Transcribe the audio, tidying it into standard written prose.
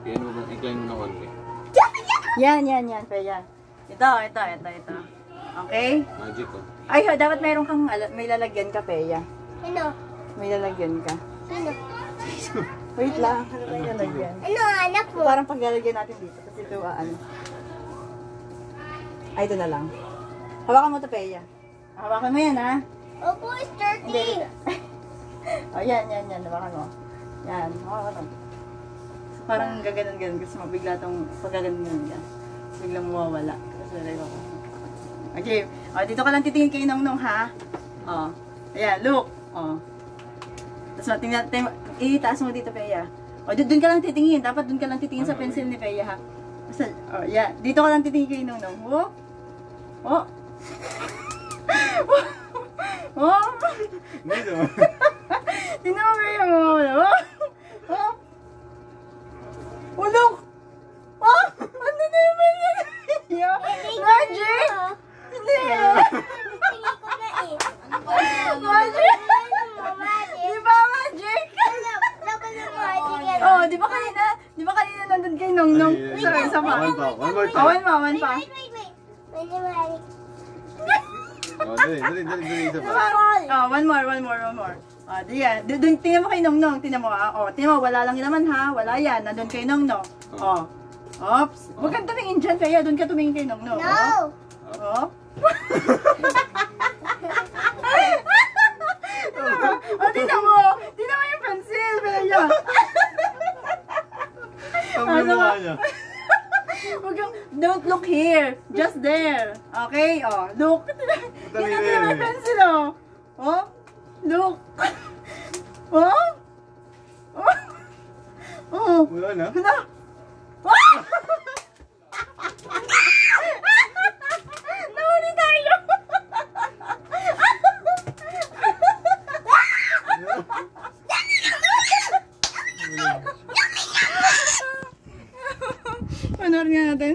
Yan mo ba? Incline mo na konti. Yan, Peya. Ito. Okay? Magic oh. Ay, dapat mayroon kang, may lalagyan ka, Peya. Ano? May lalagyan ka. Ano? Wait lang, ano ba yung lalagyan? Ano anak mo? Parang paglalagyan natin dito, kasi ito, ano. Ay, ito na lang. Hawakan mo ito, Peya. Hawakan mo yan, ha? Opo, it's dirty. O, yan. Hawakan mo. Yan, hawakan mo. So, parang gaganon-ganon. Gusto mo bigla itong pagkaganon yan. Biglang mawawala. Tapos lalagay ko. Okay. O, dito ka lang titingin kay Nongnong, ha? O. Ayan, look. O. Tapos tingnan, itaas mo dito, Peya. O, doon ka lang titingin. Dapat doon ka lang titingin sa pencil ni Peya, ha? Basta, o, yan. Dito ka lang titingin kay Nongnong. O. O. Oh! Dito. Tingnan mo ba yung mga oh! Oh! Oh, look! Oh! Ano na yung mga Magic! Hindi! Tingin ko na eh. Magic! Magic. Di ba magic? Laban ng magic. Oh, di ba kanina nandun kay Nongnong? Sorry, isa pa. One pa. One more Oh, time. one pa. Wait. May magic. Oh, dali. Isa pa. Oh, one more. Oh, di yan. Tingnan mo kay Nongnong. Tingnan mo, oh, tingnan mo, wala lang yun naman, ha? Wala yan. Nandun kay Nongnong. Oh. Oops. Huwag kang tumingin dyan, kaya doon ka tumingin kay Nongnong. No. Oh. Oh, tingnan mo yung pencil, Bea. Ang ginawa niya. Huwag kang, don't look here. Just there. Okay? Oh, look. Tingnan mo yung pencil, oh. Oh, look. Oh. Oh. Wala na. Hala. Nahuli tayo. Panoorin nga natin.